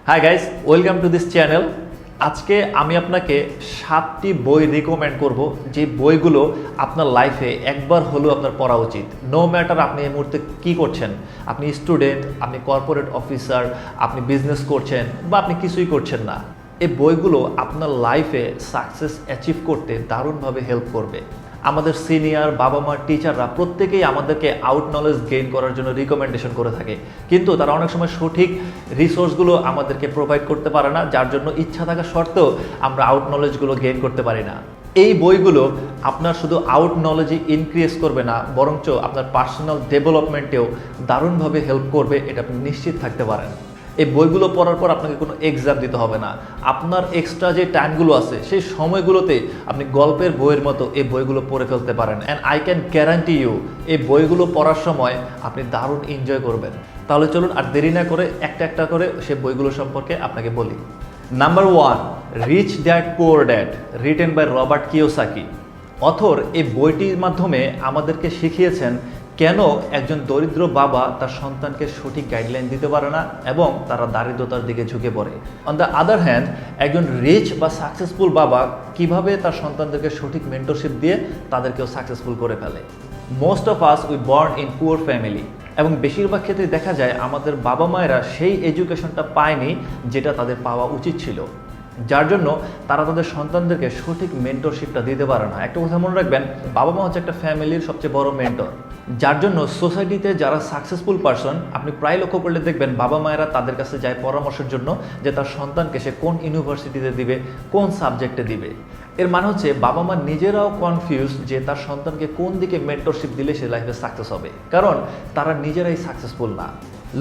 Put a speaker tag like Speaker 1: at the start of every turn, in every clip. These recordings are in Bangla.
Speaker 1: Hi guys, welcome to this channel. আজকে আমি আপনাকে 7টি বই রিকমেন্ড করব, যে বইগুলো আপনার লাইফে একবার হলেও আপনার পড়া উচিত। নো ম্যাটার আপনি এই মুহূর্তে কী করছেন, আপনি স্টুডেন্ট, আপনি কর্পোরেট অফিসার, আপনি বিজনেস করছেন বা আপনি কিছুই করছেন না, এই বইগুলো আপনার লাইফে সাকসেস অ্যাচিভ করতে দারুণভাবে হেল্প করবে। আমাদের সিনিয়র বাবা মা টিচাররা প্রত্যেকেই আমাদেরকে আউট নলেজ গেইন করার জন্য রিকমেন্ডেশন করে থাকে, কিন্তু তারা অনেক সময় সঠিক রিসোর্সগুলো আমাদেরকে প্রোভাইড করতে পারে না, যার জন্য ইচ্ছা থাকা সত্ত্বেও আমরা আউট নলেজগুলো গেইন করতে পারি না। এই বইগুলো আপনার শুধু আউট নলেজই ইনক্রিজ করবে না, বরঞ্চ আপনার পার্সোনাল ডেভেলপমেন্টেও দারুণভাবে হেল্প করবে, এটা আপনি নিশ্চিত থাকতে পারেন। এই বইগুলো পড়ার পর আপনাকে কোনো এক্সাম দিতে হবে না। আপনার এক্সট্রা যে টাইমগুলো আছে সেই সময়গুলোতে আপনি গল্পের বইয়ের মতো এই বইগুলো পড়ে ফেলতে পারেন। And I can guarantee you, এই বইগুলো পড়ার সময় আপনি দারুণ এনজয় করবেন। তাহলে চলুন আর দেরি না করে একটা একটা করে সেই বইগুলো সম্পর্কে আপনাকে বলি। Number 1, rich dad poor dad, written by Robert Kiyosaki. Author এই বইটির মাধ্যমে আমাদেরকে শিখিয়েছেন কেন একজন দরিদ্র বাবা তার সন্তানকে সঠিক গাইডলাইন দিতে পারে না এবং তারা দারিদ্রতার দিকে ঝুঁকে পড়ে। অন দ্য আদার হ্যান্ড, একজন রিচ বা সাকসেসফুল বাবা কিভাবে তার সন্তানদেরকে সঠিক মেন্টরশিপ দিয়ে তাদেরকেও সাকসেসফুল করে ফেলে। Most of us we born in poor family, এবং বেশিরভাগ ক্ষেত্রে দেখা যায় আমাদের বাবা মায়েরা সেই এডুকেশনটা পায়নি যেটা তাদের পাওয়া উচিত ছিল, যার জন্য তারা তাদের সন্তানদেরকে সঠিক মেন্টরশিপটা দিতে পারে না। একটা কথা মনে রাখবেন, বাবা মা হচ্ছে একটা ফ্যামিলির সবচেয়ে বড় মেন্টর, যার জন্য সোসাইটিতে যারা সাকসেসফুল পারসন আপনি প্রায় লক্ষ্য করলে দেখবেন বাবা মায়েরা তাদের কাছে যায় পরামর্শের জন্য যে তার সন্তানকে সে কোন ইউনিভার্সিটিতে দিবে, কোন সাবজেক্টে দিবে। এর মানে হচ্ছে বাবা মা নিজেরাও কনফিউজ যে তার সন্তানকে কোন দিকে মেন্টরশিপ দিলে সে লাইফে সাকসেস হবে, কারণ তারা নিজেরাই সাকসেসফুল না।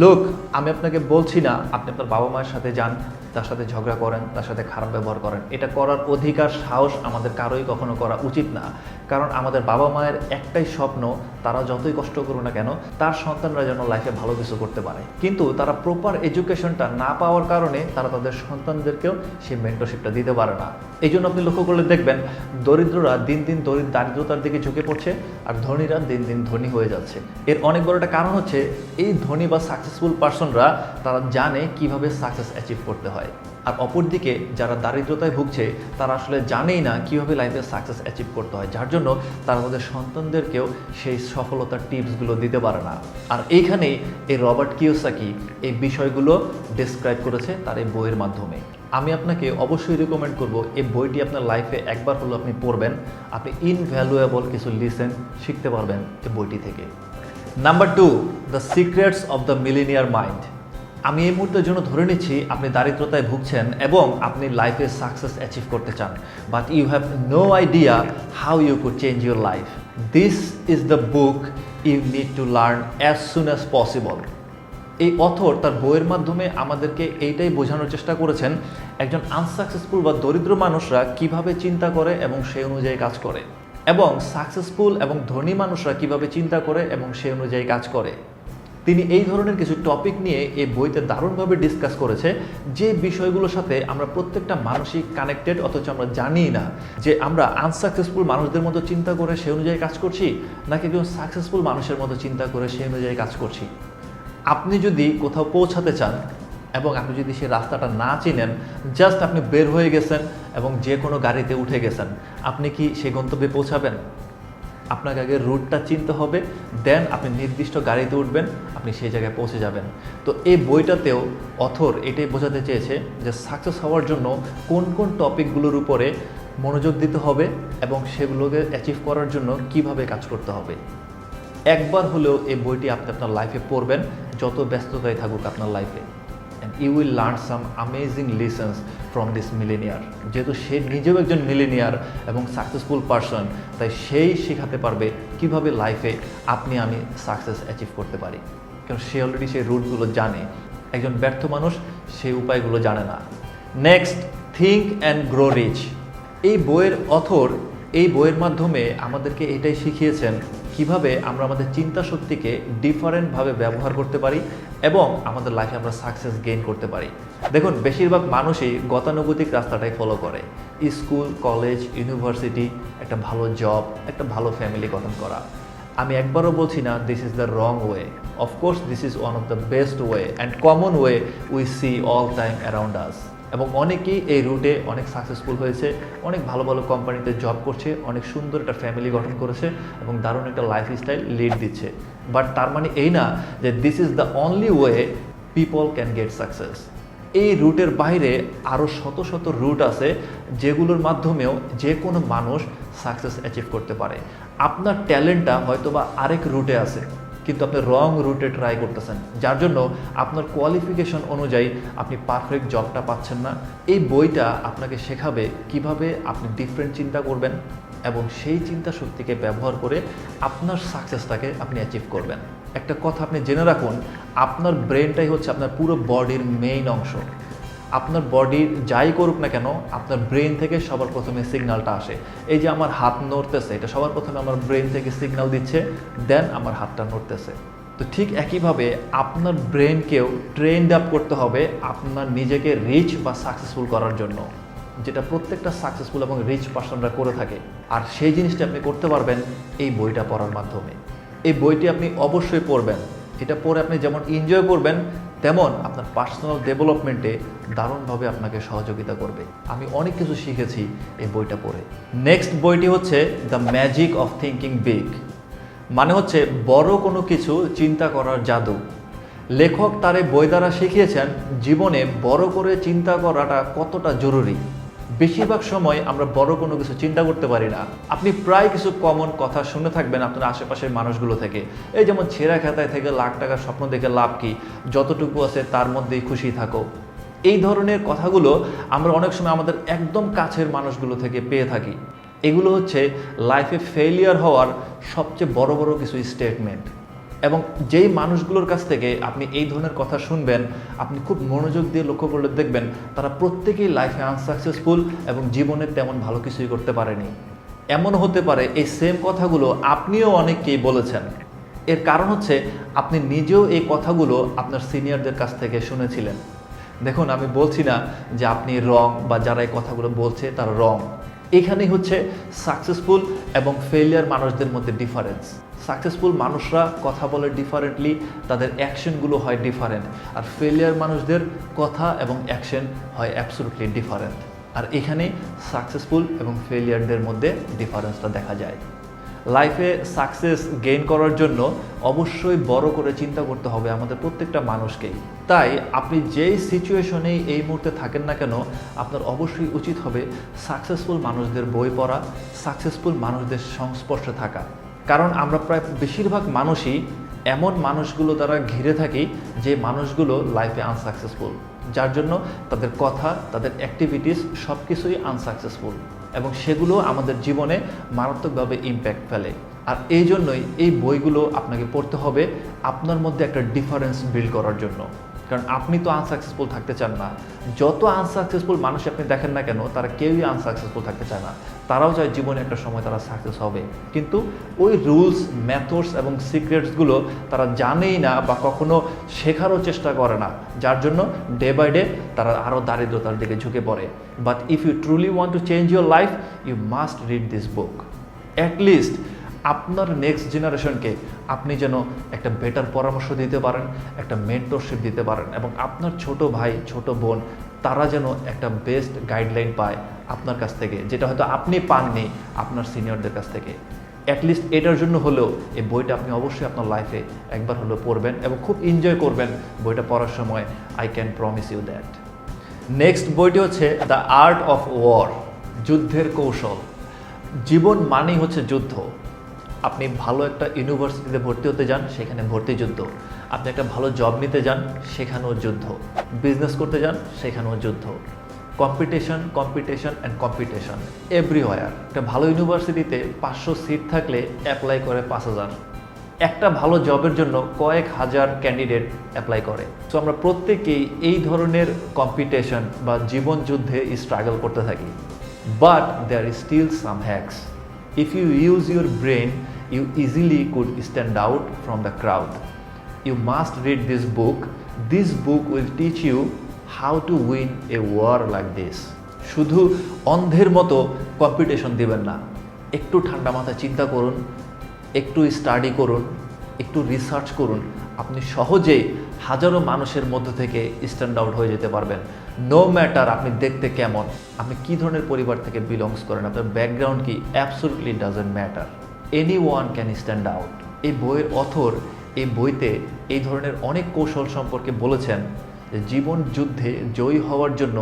Speaker 1: লোক, আমি আপনাকে বলছি না আপনি আপনার বাবা মায়ের সাথে যান, তার সাথে ঝগড়া করেন, তার সাথে খারাপ ব্যবহার করেন। এটা করার অধিকার সাহস আমাদের কারোই কখনো করা উচিত না, কারণ আমাদের বাবা মায়ের একটাই স্বপ্ন, তারা যতই কষ্ট করুক না কেন তার সন্তানরা যেন লাইফে ভালো কিছু করতে পারে। কিন্তু তারা প্রপার এডুকেশনটা না পাওয়ার কারণে তারা তাদের সন্তানদেরকেও সেই মেন্টরশিপটা দিতে পারে না। এই জন্য আপনি লক্ষ্য করলে দেখবেন দরিদ্ররা দিন দিন দারিদ্রতার দিকে ঝুঁকে পড়ছে আর ধনীরা দিন দিন ধনী হয়ে যাচ্ছে। এর অনেক বড় একটা কারণ হচ্ছে এই ধনী বা সাকসেসফুল পার্সনরা তারা জানে কিভাবে সাকসেস অ্যাচিভ করতে হয়, আর অপরদিকে যারা দারিদ্রতায় ভুগছে তারা আসলে জানেই না কিভাবে লাইফে সাকসেস অ্যাচিভ করতে হয়, যার জন্য তারা তাদের সন্তানদেরকেও সেই সফলতার টিপসগুলো দিতে পারে না। আর এইখানেই এই রবার্ট কিওসাকি এই বিষয়গুলো ডেসক্রাইব করেছে তার এই বইয়ের মাধ্যমে। আমি আপনাকে অবশ্যই রিকমেন্ড করব এই বইটি আপনার লাইফে একবার হলো আপনি পড়বেন, আপনি ইনভ্যালুয়েবল কিছু লিসেন শিখতে পারবেন এই বইটি থেকে। Number 2, the secrets of the millionaire mind. আমি এই মুহূর্তের জন্য ধরে নিচ্ছি আপনি দারিদ্রতায় ভুগছেন এবং আপনি লাইফে সাকসেস অ্যাচিভ করতে চান, but you have no idea how you could change your life. This is the book you need to learn as soon as possible. এই অথর তার বইয়ের মাধ্যমে আমাদেরকে এইটাই বোঝানোর চেষ্টা করেছেন একজন আনসাকসেসফুল বা দরিদ্র মানুষরা কিভাবে চিন্তা করে এবং সেই অনুযায়ী কাজ করে, এবং সাকসেসফুল এবং ধনী মানুষরা কিভাবে চিন্তা করে এবং সেই অনুযায়ী কাজ করে। তিনি এই ধরনের কিছু টপিক নিয়ে এই বইতে দারুণভাবে ডিসকাস করেছে, যে বিষয়গুলোর সাথে আমরা প্রত্যেকটা মানুষই কানেক্টেড, অথচ আমরা জানি না যে আমরা আনসাকসেসফুল মানুষদের মতো চিন্তা করে সেই অনুযায়ী কাজ করছি, নাকি একজন সাকসেসফুল মানুষের মতো চিন্তা করে সেই অনুযায়ী কাজ করছি। আপনি যদি কোথাও পৌঁছাতে চান এবং আপনি যদি সেই রাস্তাটা না চিনেন, জাস্ট আপনি বের হয়ে গেছেন এবং যে কোনো গাড়িতে উঠে গেছেন, আপনি কি সেই গন্তব্যে পৌঁছাবেন? আপনাকে আগে রুটটা চিনতে হবে, দেন আপনি নির্দিষ্ট গাড়িতে উঠবেন, আপনি সেই জায়গায় পৌঁছে যাবেন। তো এই বইটাতেও অথর এটাই বোঝাতে চেয়েছে যে সাকসেস হওয়ার জন্য কোন কোন টপিকগুলোর উপরে মনোযোগ দিতে হবে এবং সেগুলোকে অ্যাচিভ করার জন্য কিভাবে কাজ করতে হবে। একবার হলেও এই বইটি আপনি আপনার লাইফে পড়বেন, যত ব্যস্ততায় থাকুক আপনার লাইফে, and you will learn some amazing lessons from this millionaire. যেহেতু সে নিজেও একজন মিলেনিয়ার এবং সাকসেসফুল পারসন, তাই সেই শেখাতে পারবে কিভাবে লাইফে আপনি আমি সাকসেস অ্যাচিভ করতে পারি, কারণ সে অলরেডি সেই রুটগুলো জানে। একজন ব্যর্থ মানুষ সেই উপায়গুলো জানে না। Next, think and grow rich. এই বইয়ের অথর এই বইয়ের মাধ্যমে আমাদেরকে এটাই শিখিয়েছেন কিভাবে আমরা আমাদের চিন্তা শক্তিকে ডিফারেন্টভাবে ব্যবহার করতে পারি এবং আমাদের লাইফে আমরা সাকসেস গেইন করতে পারি। দেখুন, বেশিরভাগ মানুষই গতানুগতিক রাস্তাটাই ফলো করে। স্কুল, কলেজ, ইউনিভার্সিটি, একটা ভালো জব, একটা ভালো ফ্যামিলি গঠন করা। আমি একবারও বলছি না this is the wrong way. Of course this is one of the best way and common way we see all time around us. এবং অনেকেই এই রুটে অনেক সাকসেসফুল হয়েছে, অনেক ভালো ভালো কোম্পানিতে জব করছে, অনেক সুন্দর একটা ফ্যামিলি গঠন করেছে এবং দারুণ একটা লাইফস্টাইল লিড দিচ্ছে। বাট তার মানে এই না যে this is the only way people can get success. এই রুটের বাইরে আরও শত শত রুট আছে যেগুলোর মাধ্যমেও যে কোনো মানুষ সাকসেস অ্যাচিভ করতে পারে। আপনার ট্যালেন্টটা হয়তো বা আরেক রুটে আছে, কিন্তু আপনি রং রুটে ট্রাই করতেছেন, যার জন্য আপনার কোয়ালিফিকেশন অনুযায়ী আপনি পারফেক্ট জবটা পাচ্ছেন না। এই বইটা আপনাকে শেখাবে কিভাবে আপনি ডিফারেন্ট চিন্তা করবেন এবং সেই চিন্তা শক্তিকে ব্যবহার করে আপনার সাকসেসটাকে আপনি অ্যাচিভ করবেন। একটা কথা আপনি জেনে রাখুন, আপনার ব্রেনটাই হচ্ছে আপনার পুরো বডির মেইন অংশ। আপনার বডির যাই করুক না কেন, আপনার ব্রেন থেকে সবার প্রথমে সিগন্যালটা আসে। এই যে আমার হাত নড়তেছে, এটা সবার প্রথমে আমার ব্রেন থেকে সিগন্যাল দিচ্ছে, দেন আমার হাতটা নড়তেছে। তো ঠিক একইভাবে আপনার ব্রেনকেও ট্রেন্ড আপ করতে হবে আপনার নিজেকে রিচ বা সাকসেসফুল করার জন্য, যেটা প্রত্যেকটা সাকসেসফুল এবং রিচ পার্সনরা করে থাকে। আর সেই জিনিসটা আপনি করতে পারবেন এই বইটা পড়ার মাধ্যমে। এই বইটি আপনি অবশ্যই পড়বেন। এটা পড়ে আপনি যেমন এনজয় করবেন, তেমন আপনার পার্সোনাল ডেভেলপমেন্টে দারুণভাবে আপনাকে সহযোগিতা করবে। আমি অনেক কিছু শিখেছি এই বইটা পড়ে। নেক্সট বইটি হচ্ছে the magic of thinking big, মানে হচ্ছে বড় কোনো কিছু চিন্তা করার জাদু। লেখক তার এই বই দ্বারা শিখিয়েছেন জীবনে বড় করে চিন্তা করাটা কতটা জরুরি। বেশিরভাগ সময় আমরা বড় কোনো কিছু চিন্তা করতে পারি না। আপনি প্রায় কিছু কমন কথা শুনে থাকবেন আপনার আশেপাশের মানুষগুলো থেকে, এই যেমন ছেঁড়া খাতায় থেকে লাখ টাকার স্বপ্ন দেখে লাভ কি, যতটুকু আছে তার মধ্যেই খুশি থাকো। এই ধরনের কথাগুলো আমরা অনেক সময় আমাদের একদম কাছের মানুষগুলো থেকে পেয়ে থাকি। এগুলো হচ্ছে লাইফে ফেলিয়ার হওয়ার সবচেয়ে বড় বড় কিছু স্টেটমেন্ট। এবং যেই মানুষগুলোর কাছ থেকে আপনি এই ধরনের কথা শুনবেন, আপনি খুব মনোযোগ দিয়ে লক্ষ্য করলে দেখবেন তারা প্রত্যেকেই লাইফে আনসাকসেসফুল এবং জীবনে তেমন ভালো কিছুই করতে পারেনি। এমন হতে পারে এই সেম কথাগুলো আপনিও অনেককেই বলেছেন। এর কারণ হচ্ছে আপনি নিজেও এই কথাগুলো আপনার সিনিয়রদের কাছ থেকে শুনেছিলেন। দেখুন, আমি বলছি না যে আপনি রং বা যারা এই কথাগুলো বলছে তারা রং। এখানেই হচ্ছে সাকসেসফুল এবং ফেলিয়ার মানুষদের মধ্যে ডিফারেন্স। সাকসেসফুল মানুষরা কথা বলে ডিফারেন্টলি, তাদের অ্যাকশনগুলো হয় ডিফারেন্ট, আর ফেলিয়ার মানুষদের কথা এবং অ্যাকশন হয় অ্যাবসলিউটলি ডিফারেন্ট। আর এখানে সাকসেসফুল এবং ফেলিয়ারদের মধ্যে ডিফারেন্সটা দেখা যায়। লাইফে সাকসেস গেইন করার জন্য অবশ্যই বড় করে চিন্তা করতে হবে আমাদের প্রত্যেকটা মানুষকেই। তাই আপনি যেই সিচুয়েশনেই এই মুহূর্তে থাকেন না কেন, আপনার অবশ্যই উচিত হবে সাকসেসফুল মানুষদের বই পড়া, সাকসেসফুল মানুষদের সংস্পর্শে থাকা। কারণ আমরা প্রায় বেশিরভাগ মানুষই এমন মানুষগুলো দ্বারা ঘিরে থাকি যে মানুষগুলো লাইফে আনসাকসেসফুল, যার জন্য তাদের কথা, তাদের অ্যাক্টিভিটিস সব কিছুই আনসাকসেসফুল এবং সেগুলো আমাদের জীবনে মারাত্মকভাবে ইম্প্যাক্ট ফেলে। আর এই জন্যই এই বইগুলো আপনাকে পড়তে হবে আপনার মধ্যে একটা ডিফারেন্স বিল্ড করার জন্য। কারণ আপনি তো আনসাকসেসফুল থাকতে চান না। যত আনসাকসেসফুল মানুষ আপনি দেখেন না কেন, তারা কেউই আনসাকসেসফুল থাকতে চায় না। তারাও চায় জীবনে একটা সময় তারা সাকসেস হবে, কিন্তু ওই রুলস, মেথডস এবং সিক্রেটসগুলো তারা জানেই না বা কখনো শেখারও চেষ্টা করে না, যার জন্য ডে বাই ডে তারা আরও দারিদ্রতার দিকে ঝুঁকে পড়ে। But if you truly want to change your life, you must read this book. At least আপনার নেক্সট জেনারেশনকে আপনি যেন একটা বেটার পরামর্শ দিতে পারেন, একটা মেন্টরশিপ দিতে পারেন, এবং আপনার ছোট ভাই, ছোট বোন, তারা যেন একটা বেস্ট গাইডলাইন পায় আপনার কাছ থেকে, যেটা হয়তো আপনি পাননি আপনার সিনিয়রদের কাছ থেকে। অ্যাটলিস্ট এটার জন্য হলেও এই বইটা আপনি অবশ্যই আপনার লাইফে একবার হলেও পড়বেন এবং খুব এনজয় করবেন বইটা পড়ার সময়। I can promise you that. Next বইটি হচ্ছে দ্য আর্ট অফ ওয়ার, যুদ্ধের কৌশল। জীবন মানেই হচ্ছে যুদ্ধ। আপনি ভালো একটা ইউনিভার্সিটিতে ভর্তি হতে যান, সেখানে ভর্তি যুদ্ধ। আপনি একটা ভালো জব নিতে যান, সেখানেও যুদ্ধ। বিজনেস করতে যান, সেখানেও যুদ্ধ। Competition, competition and competition everywhere. একটা ভালো ইউনিভার্সিটিতে 500 সিট থাকলে অ্যাপ্লাই করে 5000। একটা ভালো জবের জন্য কয়েক হাজার ক্যান্ডিডেট অ্যাপ্লাই করে। সো আমরা প্রত্যেকেই এই ধরনের কম্পিটিশন বা জীবন যুদ্ধে স্ট্রাগল করতে থাকি। But there is still some hacks. If you use your brain, you easily could stand out from the crowd. You must read this book. This book will teach you how to win a war like this. শুধু অন্ধের মতো কম্পিটিশন দিবেন না, একটু ঠান্ডা মাথায় চিন্তা করুন, একটু স্টাডি করুন, একটু রিসার্চ করুন, আপনি সহজেই হাজারো মানুষের মধ্য থেকে স্ট্যান্ড আউট হয়ে যেতে পারবেন। নো ম্যাটার আপনি দেখতে কেমন, আপনি কী ধরনের পরিবার থেকে বিলংস করেন, আপনার ব্যাকগ্রাউন্ড কি, absolutely doesn't matter. Any one can stand out. এই বইয়ের অথর এই বইতে এই ধরনের অনেক কৌশল সম্পর্কে বলেছেন যে জীবন যুদ্ধে জয়ী হওয়ার জন্য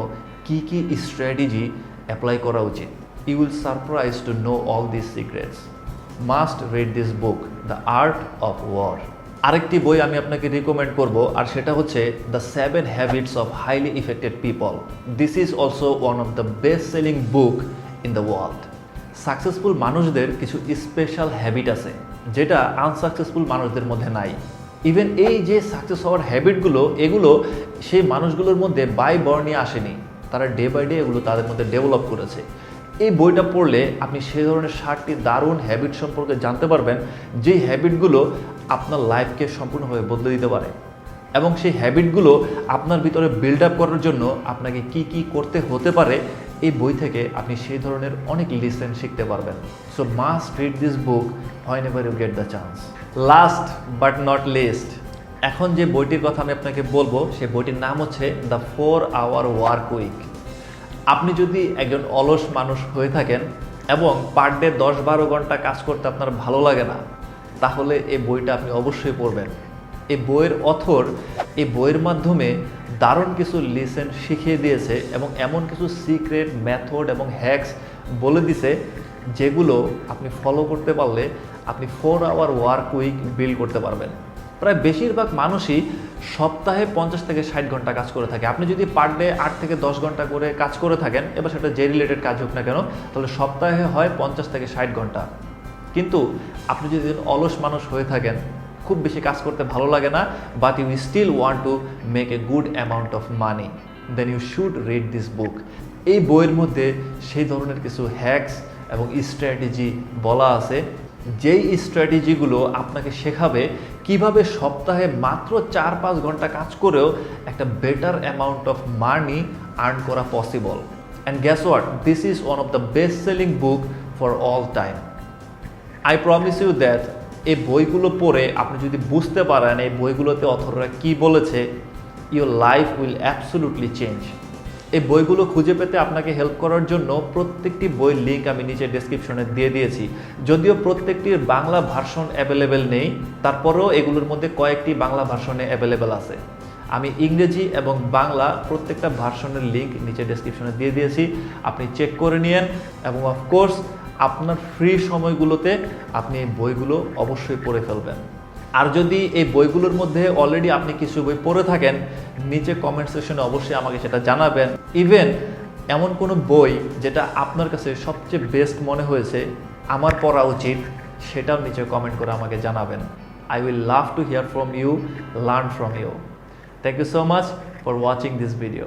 Speaker 1: কি কি স্ট্র্যাটেজি অ্যাপ্লাই করা উচিত। You will surprise to know all this secrets. Must read this book, the art of war. আরেকটি বই আমি আপনাকে রিকমেন্ড করব, আর সেটা হচ্ছে the 7 habits of highly effected people. This is also one of the best selling book in the world. Successful মানুষদের কিছু স্পেশাল হ্যাবিট আছে যেটা আনসাকসেসফুল মানুষদের মধ্যে নাই। ইভেন এই যে সাকসেস হওয়ার হ্যাবিটগুলো, এগুলো সেই মানুষগুলোর মধ্যে বাই বার্থ নিয়ে আসেনি, তারা ডে বাই ডে এগুলো তাদের মধ্যে ডেভেলপ করেছে। এই বইটা পড়লে আপনি সেই ধরনের 7টি দারুণ হ্যাবিট সম্পর্কে জানতে পারবেন, যেই হ্যাবিটগুলো আপনার লাইফকে সম্পূর্ণভাবে বদলে দিতে পারে, এবং সেই হ্যাবিটগুলো আপনার ভিতরে বিল্ড আপ করার জন্য আপনাকে কি কি করতে হতে পারে, এই বই থেকে আপনি সেই ধরনের অনেক লেসন শিখতে পারবেন। So must read this book whenever you get the chance. Last but not least, এখন যে বইটির কথা আমি আপনাকে বলবো সেই বইটির নাম হচ্ছে দ্য 4 আওয়ার ওয়ার্ক উইক। আপনি যদি একজন অলস মানুষ হয়ে থাকেন এবং পার ডে 10-12 ঘন্টা কাজ করতে আপনার ভালো লাগে না, তাহলে এই বইটা আপনি অবশ্যই পড়বেন। এই বইয়ের অথর এই বইয়ের মাধ্যমে দারুণ কিছু লেসন শিখিয়ে দিয়েছে এবং এমন কিছু সিক্রেট মেথড এবং হ্যাকস বলে দিছে যেগুলো আপনি ফলো করতে পারলে আপনি 4 আওয়ার ওয়ার্ক উইক বিল্ড করতে পারবেন। প্রায় বেশিরভাগ মানুষই সপ্তাহে 50 থেকে 60 ঘন্টা কাজ করে থাকে। আপনি যদি পার ডে 8 থেকে 10 ঘন্টা করে কাজ করে থাকেন, এবার সেটা যে রিলেটেড কাজ হোক না কেন, তাহলে সপ্তাহে হয় 50 থেকে 60 ঘন্টা। কিন্তু আপনি যদি অলস মানুষ হয়ে থাকেন, খুব বেশি কাজ করতে ভালো লাগে না, but you still want to make a good amount of money, then you should read this book. এই বইয়ের মধ্যে সেই ধরনের কিছু হ্যাকস এবং স্ট্র্যাটেজি বলা আছে, যেই স্ট্র্যাটেজিগুলো আপনাকে শেখাবে কিভাবে সপ্তাহে মাত্র 4-5 ঘন্টা কাজ করেও একটা better amount of money earn করা possible. And guess what, this is one of the best selling book for all time. I promise you that এই বইগুলো পড়ে আপনি যদি বুঝতে পারেন এই বইগুলোতে অথররা কী বলেছে, your life will absolutely change. এই বইগুলো খুঁজে পেতে আপনাকে হেল্প করার জন্য প্রত্যেকটি বইয়ের লিঙ্ক আমি নিচে ডেসক্রিপশনে দিয়ে দিয়েছি। যদিও প্রত্যেকটির বাংলা ভার্সন অ্যাভেলেবেল নেই, তারপরেও এগুলোর মধ্যে কয়েকটি বাংলা ভার্সনে অ্যাভেলেবেল আছে। আমি ইংরেজি এবং বাংলা প্রত্যেকটা ভার্সনের লিঙ্ক নিচে ডেসক্রিপশনে দিয়ে দিয়েছি, আপনি চেক করে নিন। এবং অফকোর্স আপনার ফ্রি সময়গুলোতে আপনি এই বইগুলো অবশ্যই পড়ে ফেলবেন। আর যদি এই বইগুলোর মধ্যে অলরেডি আপনি কিছু বই পড়ে থাকেন, নিচে কমেন্ট সেকশনে অবশ্যই আমাকে সেটা জানাবেন। ইভেন এমন কোনো বই যেটা আপনার কাছে সবচেয়ে বেস্ট মনে হয়েছে, আমার পড়া উচিত, সেটাও নিচে কমেন্ট করে আমাকে জানাবেন। I will love to hear from you, learn from you. Thank you so much for watching this video.